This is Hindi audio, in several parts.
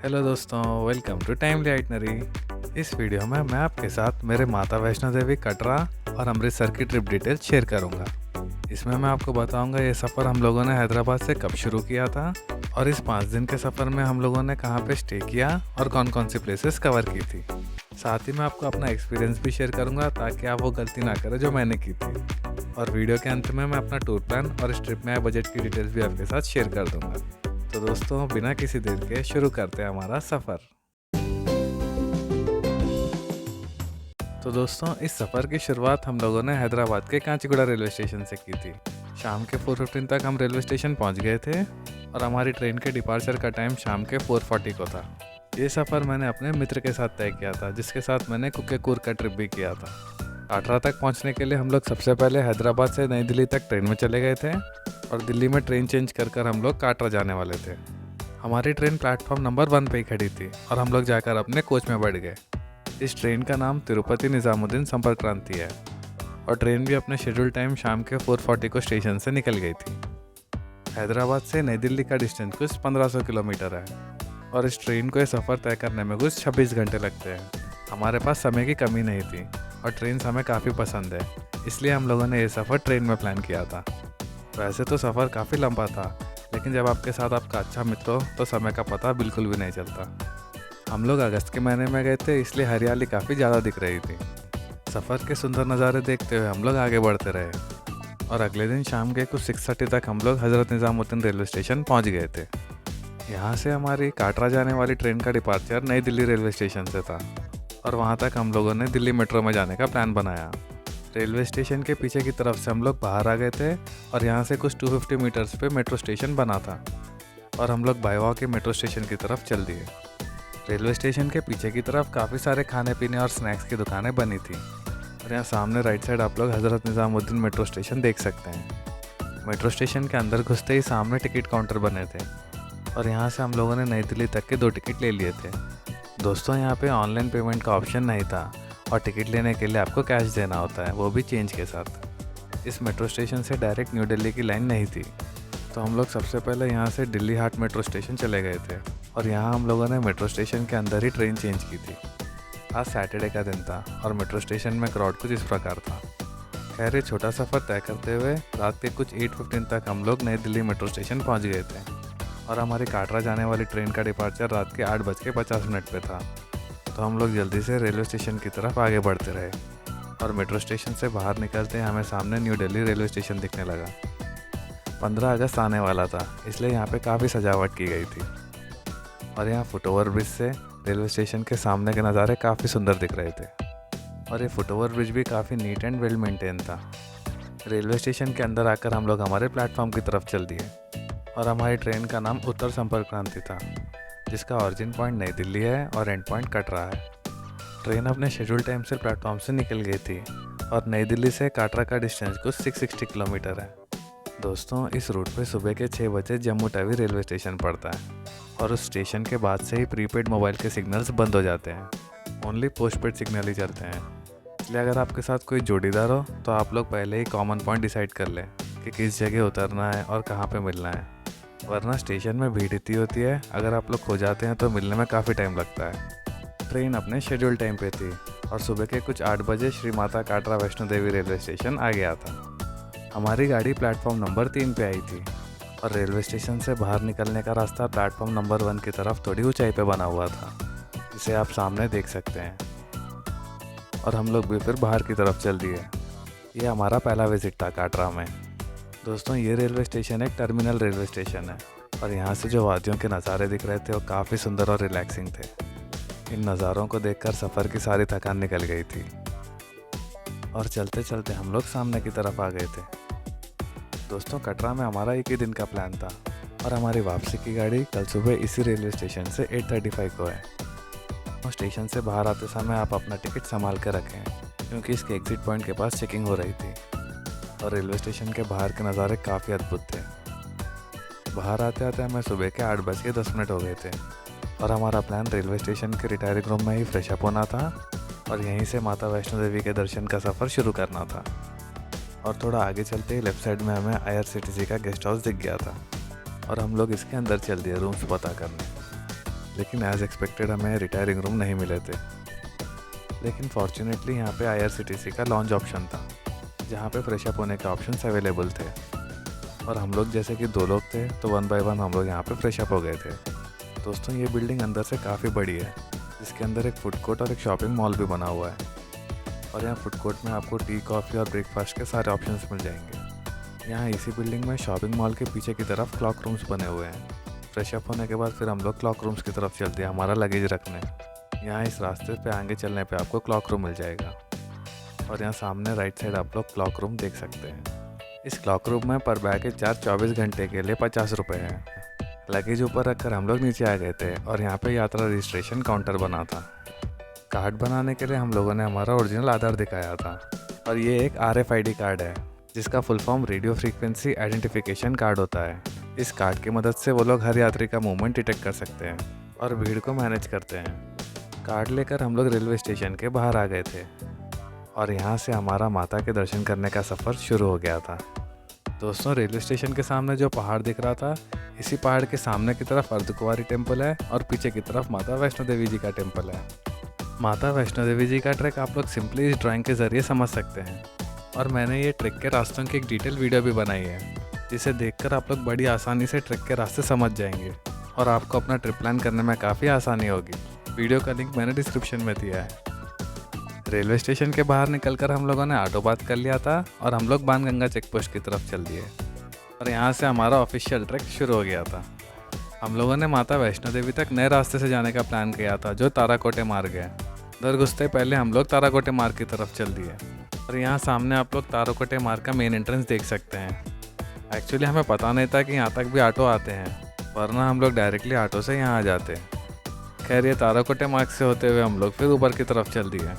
हेलो दोस्तों, वेलकम टू टाइमली आइटनरी। इस वीडियो में मैं आपके साथ मेरे माता वैष्णो देवी, कटरा और अमृतसर की ट्रिप डिटेल शेयर करूंगा। इसमें मैं आपको बताऊंगा ये सफ़र हम लोगों ने हैदराबाद से कब शुरू किया था और इस 5 दिन के सफ़र में हम लोगों ने कहाँ पे स्टे किया और कौन कौन सी प्लेसेस कवर की थी। साथ ही मैं आपको अपना एक्सपीरियंस भी शेयर करूँगा ताकि आप वो गलती ना करें जो मैंने की थी। और वीडियो के अंत में मैं अपना टूर प्लान और इस ट्रिप में आए बजट की डिटेल्स भी आपके साथ शेयर कर दूँगा। तो दोस्तों, बिना किसी देर के शुरू करते हैं हमारा सफ़र। तो दोस्तों, इस सफ़र की शुरुआत हम लोगों ने हैदराबाद के कांचीगुड़ा रेलवे स्टेशन से की थी। शाम के 4:15 तक हम रेलवे स्टेशन पहुंच गए थे और हमारी ट्रेन के डिपार्चर का टाइम शाम के 4:40 को था। ये सफ़र मैंने अपने मित्र के साथ तय किया था, जिसके साथ मैंने कुक्के-कूर का ट्रिप भी किया था। काटरा तक पहुंचने के लिए हम लोग सबसे पहले हैदराबाद से नई दिल्ली तक ट्रेन में चले गए थे और दिल्ली में ट्रेन चेंज कर हम लोग काटरा जाने वाले थे। हमारी ट्रेन प्लेटफॉर्म नंबर 1 पे ही खड़ी थी और हम लोग जाकर अपने कोच में बैठ गए। इस ट्रेन का नाम तिरुपति निज़ामुद्दीन संपर्क क्रांति है और ट्रेन भी अपने शेड्यूल टाइम शाम के 4:40 को स्टेशन से निकल गई थी। हैदराबाद से नई दिल्ली का डिस्टेंस कुछ 1500 किलोमीटर है और इस ट्रेन को ये सफ़र तय करने में कुछ 26 घंटे लगते हैं। हमारे पास समय की कमी नहीं थी और ट्रेन हमें काफ़ी पसंद है, इसलिए हम लोगों ने ये सफ़र ट्रेन में प्लान किया था। वैसे तो सफ़र काफ़ी लंबा था, लेकिन जब आपके साथ आपका अच्छा मित्र हो तो समय का पता बिल्कुल भी नहीं चलता। हम लोग अगस्त के महीने में गए थे, इसलिए हरियाली काफ़ी ज़्यादा दिख रही थी। सफ़र के सुंदर नज़ारे देखते हुए हम लोग आगे बढ़ते रहे और अगले दिन शाम के कुछ 6:30 तक हम लोग हज़रत निज़ामुद्दीन रेलवे स्टेशन पहुंच गए थे। यहाँ से हमारी काटरा जाने वाली ट्रेन का डिपार्चर नई दिल्ली रेलवे स्टेशन से था और वहाँ तक हम लोगों ने दिल्ली मेट्रो में जाने का प्लान बनाया। रेलवे स्टेशन के पीछे की तरफ से हम लोग बाहर आ गए थे और यहाँ से कुछ 250 मीटर्स पे मेट्रो स्टेशन बना था और हम लोग बाय वॉक के मेट्रो स्टेशन की तरफ चल दिए। रेलवे स्टेशन के पीछे की तरफ काफ़ी सारे खाने पीने और स्नैक्स की दुकानें बनी थी और यहाँ सामने राइट साइड आप लोग हज़रत निज़ामुद्दीन मेट्रो स्टेशन देख सकते हैं। मेट्रो स्टेशन के अंदर घुसते ही सामने टिकट काउंटर बने थे और यहाँ से हम लोगों ने नई दिल्ली तक के 2 टिकट ले लिए थे। दोस्तों, यहाँ पे ऑनलाइन पेमेंट का ऑप्शन नहीं था और टिकट लेने के लिए आपको कैश देना होता है, वो भी चेंज के साथ। इस मेट्रो स्टेशन से डायरेक्ट न्यू दिल्ली की लाइन नहीं थी, तो हम लोग सबसे पहले यहाँ से दिल्ली हाट मेट्रो स्टेशन चले गए थे और यहाँ हम लोगों ने मेट्रो स्टेशन के अंदर ही ट्रेन चेंज की थी। आज सैटरडे का दिन था और मेट्रो स्टेशन में क्राउड कुछ इस प्रकार था। खैर, ये छोटा सफ़र तय करते हुए रात के कुछ 8:15 तक हम लोग नई दिल्ली मेट्रो स्टेशन पहुँच गए थे और हमारी काटरा जाने वाली ट्रेन का डिपार्चर रात के 8:50 पे था। तो हम लोग जल्दी से रेलवे स्टेशन की तरफ आगे बढ़ते रहे और मेट्रो स्टेशन से बाहर निकलते हमें सामने न्यू दिल्ली रेलवे स्टेशन दिखने लगा। 15 अगस्त आने वाला था, इसलिए यहाँ पे काफ़ी सजावट की गई थी और यहाँ फुटओवर ब्रिज से रेलवे स्टेशन के सामने के नज़ारे काफ़ी सुंदर दिख रहे थे और ये फुटओवर ब्रिज भी काफ़ी नीट एंड वेल मेंटेन था। रेलवे स्टेशन के अंदर आकर हम लोग हमारे प्लेटफॉर्म की तरफ चल दिए और हमारी ट्रेन का नाम उत्तर संपर्क क्रांति था, जिसका ऑरिजिन पॉइंट नई दिल्ली है और एंड पॉइंट कटरा है। ट्रेन अपने शेड्यूल टाइम से प्लेटफॉर्म से निकल गई थी और नई दिल्ली से काटरा का डिस्टेंस कुछ 660 किलोमीटर है। दोस्तों, इस रूट पे सुबह के 6 बजे जम्मू तवी रेलवे स्टेशन पड़ता है और उस स्टेशन के बाद से ही प्रीपेड मोबाइल के सिग्नल्स बंद हो जाते हैं। ओनली पोस्टपेड सिग्नल ही चलते हैं, इसलिए अगर आपके साथ कोई जोड़ीदार हो तो आप लोग पहले ही कॉमन पॉइंट डिसाइड कर लें कि किस जगह उतरना है और कहाँ पे मिलना है, वरना स्टेशन में भीड़ इतनी होती है, अगर आप लोग खो जाते हैं तो मिलने में काफ़ी टाइम लगता है। ट्रेन अपने शेड्यूल टाइम पे थी और सुबह के कुछ 8 बजे श्री माता काटरा वैष्णो देवी रेलवे स्टेशन आ गया था। हमारी गाड़ी प्लेटफॉर्म नंबर 3 पे आई थी और रेलवे स्टेशन से बाहर निकलने का रास्ता प्लेटफॉर्म नंबर 1 की तरफ थोड़ी ऊंचाई पे बना हुआ था, जिसे आप सामने देख सकते हैं। और हम लोग भी फिर बाहर की तरफ चल दिए। ये हमारा पहला विजिट था काटरा में। दोस्तों, ये रेलवे स्टेशन एक टर्मिनल रेलवे स्टेशन है और यहाँ से जो वादियों के नज़ारे दिख रहे थे वो काफ़ी सुंदर और रिलैक्सिंग थे। इन नज़ारों को देखकर सफ़र की सारी थकान निकल गई थी और चलते चलते हम लोग सामने की तरफ आ गए थे। दोस्तों, कटरा में हमारा एक ही दिन का प्लान था और हमारी वापसी की गाड़ी कल सुबह इसी रेलवे स्टेशन से 8:35 को है। और स्टेशन से बाहर आते समय आप अपना टिकट संभाल कर रखें, क्योंकि इसके एग्ज़िट पॉइंट के पास चेकिंग हो रही थी और रेलवे स्टेशन के बाहर के नज़ारे काफ़ी अद्भुत थे। बाहर आते आते हमें सुबह के 8:10 हो गए थे और हमारा प्लान रेलवे स्टेशन के रिटायरिंग रूम में ही फ्रेश अप होना था और यहीं से माता वैष्णो देवी के दर्शन का सफ़र शुरू करना था। और थोड़ा आगे चलते ही लेफ्ट साइड में हमें IRCTC का गेस्ट हाउस दिख गया था और हम लोग इसके अंदर चल दिए रूम्स पता करने। लेकिन एज़ एक्सपेक्टेड हमें रिटायरिंग रूम नहीं मिले थे। लेकिन फॉर्चुनेटली यहाँ पे IRCTC का लॉन्च ऑप्शन था, जहाँ पे फ्रेश अप होने के ऑप्शंस अवेलेबल थे। और हम लोग जैसे कि 2 लोग थे तो 1 बाय 1 हम लोग यहाँ पे फ्रेश अप हो गए थे। दोस्तों ये बिल्डिंग अंदर से काफ़ी बड़ी है, जिसके अंदर एक फूड कोर्ट और एक शॉपिंग मॉल भी बना हुआ है। और यहाँ फूड कोर्ट में आपको टी, कॉफ़ी और ब्रेकफास्ट के सारे ऑप्शंस मिल जाएंगे। यहाँ इसी बिल्डिंग में शॉपिंग मॉल के पीछे की तरफ क्लॉक रूम्स बने हुए हैं। फ्रेश अप होने के बाद फिर हम लोग क्लॉक रूम्स की तरफ चलते हैं हमारा लगेज रखने। यहाँ इस रास्ते पे आगे चलने पे आपको क्लॉक रूम मिल जाएगा। और यहाँ सामने राइट साइड आप लोग क्लॉक रूम देख सकते हैं। इस क्लॉक रूम में पर बैग के चार्ज 24 घंटे के लिए 50 रुपये है। लगेज ऊपर रखकर हम लोग नीचे आ गए थे और यहाँ पे यात्रा रजिस्ट्रेशन काउंटर बना था। कार्ड बनाने के लिए हम लोगों ने हमारा ओरिजिनल आधार दिखाया था। और ये एक RFID कार्ड है, जिसका full form radio frequency identification card होता है। इस कार्ड की मदद से वो लोग हर यात्री का मूवमेंट डिटेक्ट कर सकते हैं और भीड़ को मैनेज करते हैं। कार्ड लेकर हम लोग रेलवे स्टेशन के बाहर आ गए थे और यहाँ से हमारा माता के दर्शन करने का सफ़र शुरू हो गया था। दोस्तों रेलवे स्टेशन के सामने जो पहाड़ दिख रहा था, इसी पहाड़ के सामने की तरफ अर्धकुंवारी टेम्पल है और पीछे की तरफ माता वैष्णो देवी जी का टेम्पल है। माता वैष्णो देवी जी का ट्रैक आप लोग सिंपली इस ड्राइंग के ज़रिए समझ सकते हैं। और मैंने ये ट्रैक के रास्तों की एक डिटेल वीडियो भी बनाई है, जिसे देखकर आप लोग बड़ी आसानी से ट्रैक के रास्ते समझ जाएंगे और आपको अपना ट्रिप प्लान करने में काफ़ी आसानी होगी। वीडियो का लिंक मैंने डिस्क्रिप्शन में दिया है। रेलवे स्टेशन के बाहर निकलकर हम लोगों ने ऑटो बात कर लिया था और हम लोग बाणगंगा चेक पोस्ट की तरफ चल दिए और यहाँ से हमारा ऑफिशियल ट्रैक शुरू हो गया था। हम लोगों ने माता वैष्णो देवी तक नए रास्ते से जाने का प्लान किया था, जो ताराकोटे मार्ग है। उधर घुसते पहले हम लोग ताराकोटे मार्ग की तरफ चल दिए और यहाँ सामने आप लोग ताराकोटे मार्ग का मेन एंट्रेंस देख सकते हैं। एक्चुअली हमें पता नहीं था कि यहाँ तक भी ऑटो आते हैं, वरना हम लोग डायरेक्टली ऑटो से यहाँ आ जाते। खैर ये ताराकोटे मार्ग से होते हुए हम लोग फिर ऊपर की तरफ चल दिए।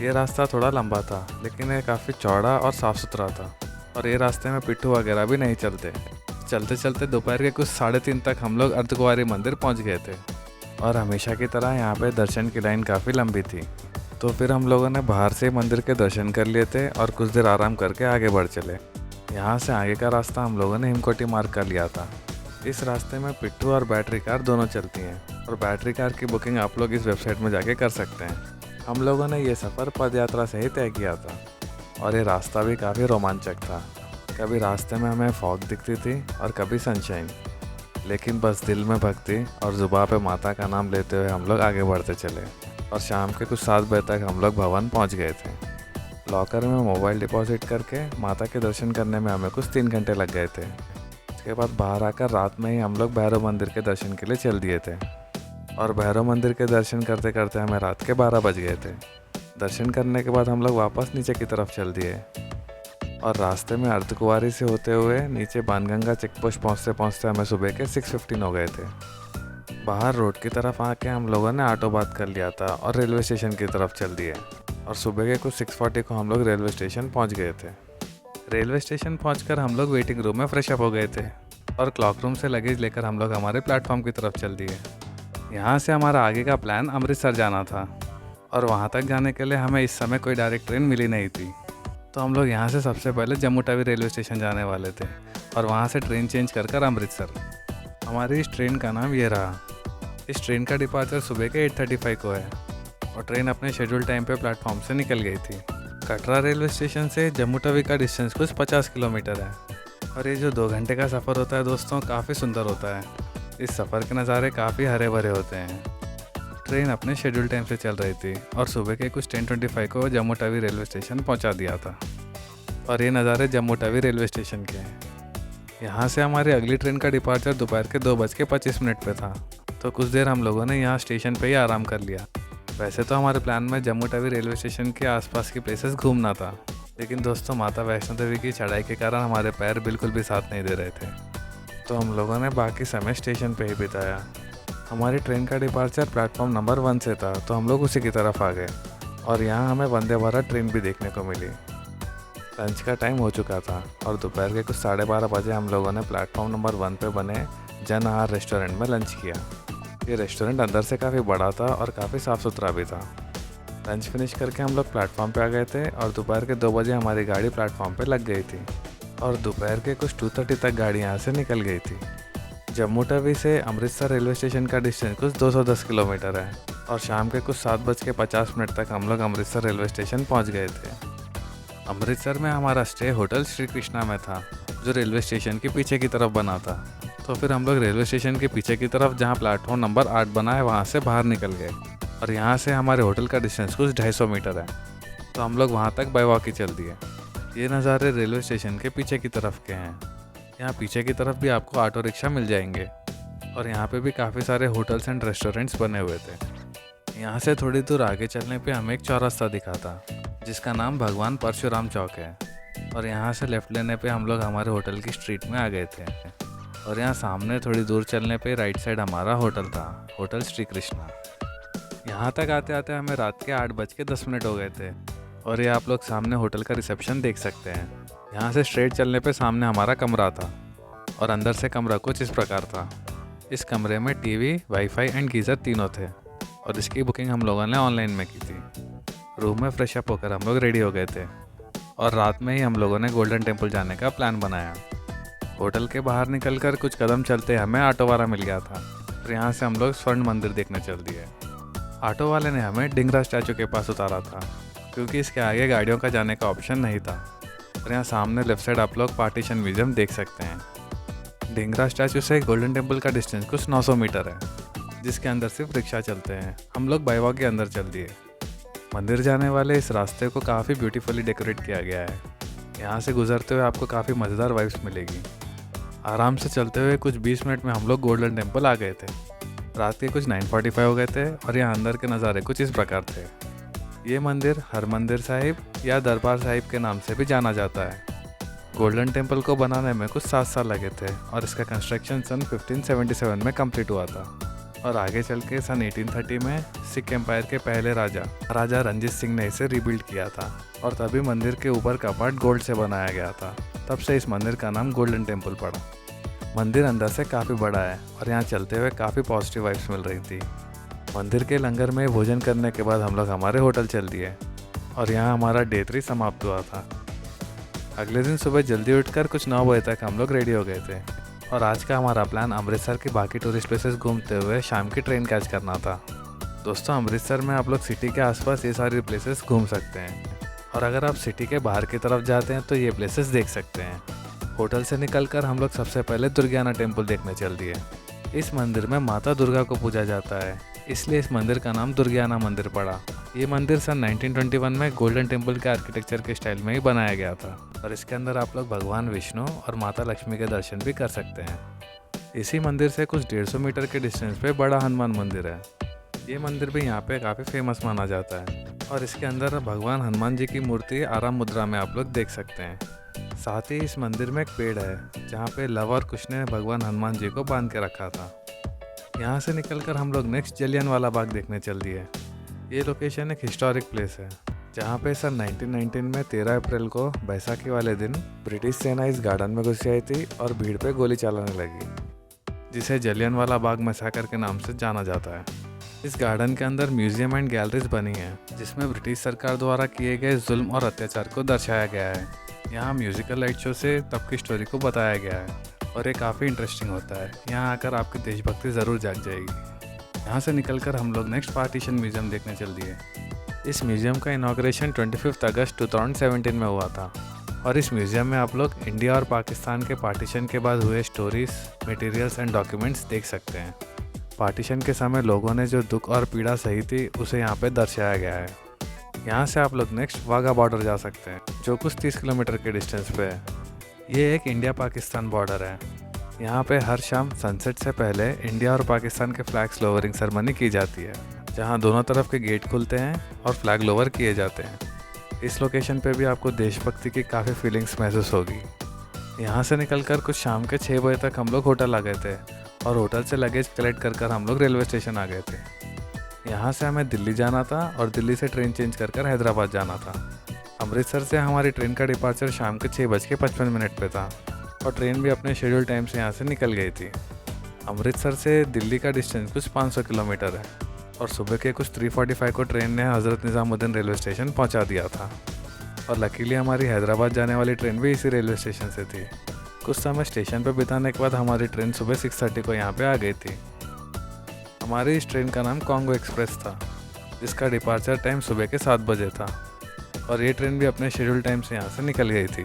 ये रास्ता थोड़ा लंबा था, लेकिन ये काफ़ी चौड़ा और साफ़ सुथरा था और ये रास्ते में पिट्ठू वगैरह भी नहीं चलते। चलते चलते दोपहर के कुछ 3:30 तक हम लोग अर्धकुंवारी मंदिर पहुंच गए थे और हमेशा की तरह यहाँ पे दर्शन की लाइन काफ़ी लंबी थी। तो फिर हम लोगों ने बाहर से मंदिर के दर्शन कर लिए थे और कुछ देर आराम करके आगे बढ़ चले। यहाँ से आगे का रास्ता हम लोगों ने हिमकोटी मार्ग कर लिया था। इस रास्ते में पिट्ठू और बैटरी कार दोनों चलती हैं और बैटरी कार की बुकिंग आप लोग इस वेबसाइट में जाके कर सकते हैं। हम लोगों ने ये सफ़र पद यात्रा से ही तय किया था और ये रास्ता भी काफ़ी रोमांचक था। कभी रास्ते में हमें फॉग दिखती थी और कभी सनशाइन, लेकिन बस दिल में भक्ति और जुबान पे माता का नाम लेते हुए हम लोग आगे बढ़ते चले और शाम के कुछ 7 बजे तक हम लोग भवन पहुंच गए थे। लॉकर में मोबाइल डिपॉजिट करके माता के दर्शन करने में हमें कुछ 3 घंटे लग गए थे। उसके बाद बाहर आकर रात में ही हम लोग भैरव मंदिर के दर्शन के लिए चल दिए थे और भैरव मंदिर के दर्शन करते करते हमें रात के 12 बज गए थे। दर्शन करने के बाद हम लोग वापस नीचे की तरफ चल दिए और रास्ते में अर्धकुंवारी से होते हुए नीचे बाणगंगा चेक पोस्ट पहुँचते पहुँचते हमें सुबह के 6:15 हो गए थे। बाहर रोड की तरफ आके हम लोगों ने ऑटो बात कर लिया था और रेलवे स्टेशन की तरफ चल दिए और सुबह के कुछ 6:40 को हम लोग रेलवे स्टेशन पहुँच गए थे। रेलवे स्टेशन पहुँचकर हम लोग वेटिंग रूम में फ्रेश अप हो गए थे और क्लॉक रूम से लगेज लेकर हम लोग हमारे प्लेटफॉर्म की तरफ चल दिए। यहाँ से हमारा आगे का प्लान अमृतसर जाना था और वहाँ तक जाने के लिए हमें इस समय कोई डायरेक्ट ट्रेन मिली नहीं थी। तो हम लोग यहाँ से सबसे पहले जम्मू तवी रेलवे स्टेशन जाने वाले थे और वहाँ से ट्रेन चेंज कर अमृतसर। हमारी इस ट्रेन का नाम ये रहा। इस ट्रेन का डिपार्चर सुबह के 8:35 को है और ट्रेन अपने शेड्यूल टाइम पे प्लेटफॉर्म से निकल गई थी। कटरा रेलवे स्टेशन से जम्मू तवी का डिस्टेंस कुछ 50 किलोमीटर है और ये जो 2 घंटे का सफ़र होता है दोस्तों, काफ़ी सुंदर होता है। इस सफ़र के नज़ारे काफ़ी हरे भरे होते हैं। ट्रेन अपने शेड्यूल टाइम से चल रही थी और सुबह के कुछ 10:25 को जम्मू तवी रेलवे स्टेशन पहुंचा दिया था और ये नज़ारे जम्मू तवी रेलवे स्टेशन के हैं। यहाँ से हमारी अगली ट्रेन का डिपार्चर दोपहर के 2:25 पे था, तो कुछ देर हम लोगों ने यहाँ स्टेशन पे ही आराम कर लिया। वैसे तो हमारे प्लान में जम्मू तवी रेलवे स्टेशन के आसपास की प्लेसेस घूमना था, लेकिन दोस्तों माता वैष्णो देवी की चढ़ाई के कारण हमारे पैर बिल्कुल भी साथ नहीं दे रहे थे, तो हम लोगों ने बाकी समय स्टेशन पे ही बिताया। हमारी ट्रेन का डिपार्चर प्लेटफॉर्म नंबर 1 से था, तो हम लोग उसी की तरफ आ गए और यहाँ हमें वंदे भारत ट्रेन भी देखने को मिली। लंच का टाइम हो चुका था और दोपहर के कुछ 12:30 बजे हम लोगों ने प्लेटफॉर्म नंबर 1 पे बने जन आहार रेस्टोरेंट में लंच किया। ये रेस्टोरेंट अंदर से काफ़ी बड़ा था और काफ़ी साफ़ सुथरा भी था। लंच फिनिश करके हम लोग प्लेटफॉर्म पे आ गए थे और दोपहर के 2 बजे हमारी गाड़ी प्लेटफॉर्म पे लग गई थी और दोपहर के कुछ 2:30 तक गाड़ी यहाँ से निकल गई थी। जम्मू तवी से अमृतसर रेलवे स्टेशन का डिस्टेंस कुछ 210 किलोमीटर है और शाम के कुछ 7:50 तक हम लोग अमृतसर रेलवे स्टेशन पहुंच गए थे। अमृतसर में हमारा स्टे होटल श्री कृष्णा में था, जो रेलवे स्टेशन के पीछे की तरफ बना था। तो फिर हम लोग रेलवे स्टेशन के पीछे की तरफ, जहाँ प्लेटफॉर्म नंबर 8 बना है, वहाँ से बाहर निकल गए और यहाँ से हमारे होटल का डिस्टेंस कुछ 250 मीटर है। तो हम लोग वहाँ तक बाय वॉक ही चल दिए। ये नज़ारे रेलवे स्टेशन के पीछे की तरफ के हैं। यहाँ पीछे की तरफ भी आपको ऑटो रिक्शा मिल जाएंगे और यहाँ पे भी काफ़ी सारे होटल्स एंड रेस्टोरेंट्स बने हुए थे। यहाँ से थोड़ी दूर आगे चलने पे हमें एक चौरास्ता दिखा था, जिसका नाम भगवान परशुराम चौक है। और यहाँ से लेफ़्ट लेने पे हम लोग हमारे होटल की स्ट्रीट में आ गए थे। और यहाँ सामने थोड़ी दूर चलने पे राइट साइड हमारा होटल था, होटल श्री कृष्णा। यहाँ तक आते आते हमें रात के 8:10 हो गए थे। और ये आप लोग सामने होटल का रिसेप्शन देख सकते हैं। यहाँ से स्ट्रेट चलने पे सामने हमारा कमरा था और अंदर से कमरा कुछ इस प्रकार था। इस कमरे में टीवी, वाईफाई एंड गीज़र तीनों थे और इसकी बुकिंग हम लोगों ने ऑनलाइन में की थी। रूम में फ्रेश अप होकर हम लोग रेडी हो गए थे और रात में ही हम लोगों ने गोल्डन टेम्पल जाने का प्लान बनाया। होटल के बाहर निकलकर कुछ कदम चलते हमें ऑटो वाला मिल गया था और यहाँ से हम लोग स्वर्ण मंदिर देखने चल दिए। ऑटो वाले ने हमें ढिंगरा स्टैचू के पास उतारा था, क्योंकि इसके आगे गाड़ियों का जाने का ऑप्शन नहीं था। और यहाँ सामने लेफ्ट साइड आप लोग पार्टीशन म्यूजियम देख सकते हैं। ढिंगरा स्टैचू से गोल्डन टेम्पल का डिस्टेंस कुछ 900 मीटर है, जिसके अंदर सिर्फ रिक्शा चलते हैं। हम लोग बाय वॉक के अंदर चल दिए। मंदिर जाने वाले इस रास्ते को काफ़ी ब्यूटीफुली डेकोरेट किया गया है। यहाँ से गुजरते हुए आपको काफ़ी मज़ेदार वाइब्स मिलेगी। आराम से चलते हुए कुछ 20 मिनट में हम लोग गोल्डन टेम्पल आ गए थे। रात के कुछ 9:45 हो गए थे और यहाँ अंदर के नज़ारे कुछ इस प्रकार थे। ये मंदिर हरमंदिर साहिब या दरबार साहिब के नाम से भी जाना जाता है। गोल्डन टेम्पल को बनाने में कुछ 7 साल लगे थे और इसका कंस्ट्रक्शन सन 1577 में कंप्लीट हुआ था। और आगे चल के सन 1830 में सिख एम्पायर के पहले राजा रंजीत सिंह ने इसे रिबिल्ड किया था और तभी मंदिर के ऊपर का पार्ट गोल्ड से बनाया गया था। तब से इस मंदिर का नाम गोल्डन टेम्पल पड़ा। मंदिर अंदर से काफ़ी बड़ा है और यहाँ चलते हुए काफ़ी पॉजिटिव वाइब्स मिल रही थी। मंदिर के लंगर में भोजन करने के बाद हम लोग हमारे होटल चल दिए और यहाँ हमारा डे 3 समाप्त हुआ था। अगले दिन सुबह जल्दी उठकर कुछ 9 बजे तक हम लोग रेडी हो गए थे और आज का हमारा प्लान अमृतसर की बाकी टूरिस्ट प्लेसेस घूमते हुए शाम की ट्रेन कैच करना था। दोस्तों, अमृतसर में आप लोग सिटी के आसपास ये सारी प्लेसेस घूम सकते हैं और अगर आप सिटी के बाहर की तरफ जाते हैं तो ये प्लेसेस देख सकते हैं। होटल से निकलकर हम लोग सबसे पहले दुर्गियाना टेम्पल देखने चल दिए। इस मंदिर में माता दुर्गा को पूजा जाता है, इसलिए इस मंदिर का नाम दुर्गियाना मंदिर पड़ा। ये मंदिर सन 1921 में गोल्डन टेम्पल के आर्किटेक्चर के स्टाइल में ही बनाया गया था और इसके अंदर आप लोग भगवान विष्णु और माता लक्ष्मी के दर्शन भी कर सकते हैं। इसी मंदिर से कुछ 150 मीटर के डिस्टेंस पे बड़ा हनुमान मंदिर है। ये मंदिर भी यहाँ पे काफ़ी फेमस माना जाता है और इसके अंदर भगवान हनुमान जी की मूर्ति आराम मुद्रा में आप लोग देख सकते हैं। साथ ही इस मंदिर में एक पेड़ है जहाँ पे लव और कुश ने भगवान हनुमान जी को बांध के रखा था। यहाँ से निकलकर हम लोग नेक्स्ट जलियांवाला बाग देखने चल दिए। ये लोकेशन एक हिस्टोरिक प्लेस है जहाँ पे सन 1919 में 13 अप्रैल को बैसाखी वाले दिन ब्रिटिश सेना इस गार्डन में घुसी आई थी और भीड़ पे गोली चलाने लगी, जिसे जलियांवाला बाग मैसाकर के नाम से जाना जाता है। इस गार्डन के अंदर म्यूजियम एंड गैलरीज बनी है जिसमें ब्रिटिश सरकार द्वारा किए गए जुल्म और अत्याचार को दर्शाया गया है। यहाँ म्यूजिकल लाइट शो से तब की स्टोरी को बताया गया है और ये काफ़ी इंटरेस्टिंग होता है। यहाँ आकर आपकी देशभक्ति ज़रूर जाग जाएगी। यहाँ से निकलकर हम लोग नेक्स्ट पार्टीशन म्यूजियम देखने चल दिए। इस म्यूजियम का इनॉग्रेशन 25 अगस्त 2017 में हुआ था और इस म्यूजियम में आप लोग इंडिया और पाकिस्तान के पार्टीशन के बाद हुए स्टोरीज, मटेरियल्स एंड डॉक्यूमेंट्स देख सकते हैं। पार्टीशन के समय लोगों ने जो दुख और पीड़ा सही थी उसे यहाँ पे दर्शाया गया है। यहाँ से आप लोग नेक्स्ट वाघा बॉर्डर जा सकते हैं जो कुछ 30 किलोमीटर के डिस्टेंस पे है। ये एक इंडिया पाकिस्तान बॉर्डर है। यहाँ पे हर शाम सनसेट से पहले इंडिया और पाकिस्तान के फ्लैग्स लोवरिंग सेरेमनी की जाती है, जहाँ दोनों तरफ के गेट खुलते हैं और फ्लैग लोवर किए जाते हैं। इस लोकेशन पे भी आपको देशभक्ति की काफ़ी फीलिंग्स महसूस होगी। यहाँ से निकलकर कुछ शाम के 6 बजे तक हम लोग होटल आ गए थे और होटल से लगेज कलेक्ट कर हम लोग रेलवे स्टेशन आ गए थे। यहाँ से हमें दिल्ली जाना था और दिल्ली से ट्रेन चेंज कर हैदराबाद जाना था। अमृतसर से हमारी ट्रेन का डिपार्चर शाम के 6:55 पे था और ट्रेन भी अपने शेड्यूल टाइम से यहाँ से निकल गई थी। अमृतसर से दिल्ली का डिस्टेंस कुछ 500 किलोमीटर है और सुबह के कुछ 3:45 को ट्रेन ने हज़रत निज़ामुद्दीन रेलवे स्टेशन पहुँचा दिया था और लकीली हमारी हैदराबाद जाने वाली ट्रेन भी इसी रेलवे स्टेशन से थी। कुछ समय स्टेशन पर बिताने के बाद हमारी ट्रेन सुबह 6:30 को यहाँ पे आ गई थी। हमारी इस ट्रेन का नाम कॉन्गो एक्सप्रेस था, जिसका डिपार्चर टाइम सुबह के 7 बजे था और ये ट्रेन भी अपने शेड्यूल टाइम से यहाँ से निकल गई थी।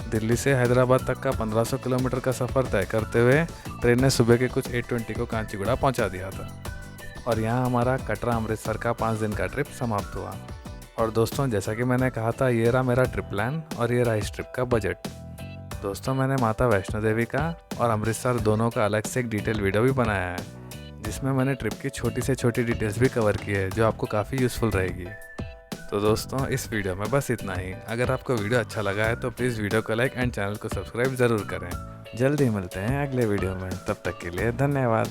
दिल्ली से हैदराबाद तक का 1500 किलोमीटर का सफ़र तय करते हुए ट्रेन ने सुबह के कुछ 8:20 को कांचीगुड़ा पहुँचा दिया था और यहाँ हमारा कटरा अमृतसर का 5 दिन का ट्रिप समाप्त हुआ। और दोस्तों, जैसा कि मैंने कहा था, ये रहा मेरा ट्रिप प्लान और ये रहा इस ट्रिप का बजट। दोस्तों, मैंने माता वैष्णो देवी का और अमृतसर दोनों का अलग से एक डिटेल वीडियो भी बनाया है, जिसमें मैंने ट्रिप की छोटी से छोटी डिटेल्स भी कवर की है, जो आपको काफ़ी यूज़फुल रहेगी। तो दोस्तों, इस वीडियो में बस इतना ही। अगर आपको वीडियो अच्छा लगा है तो प्लीज़ वीडियो को लाइक एंड चैनल को सब्सक्राइब ज़रूर करें। जल्दी मिलते हैं अगले वीडियो में, तब तक के लिए धन्यवाद।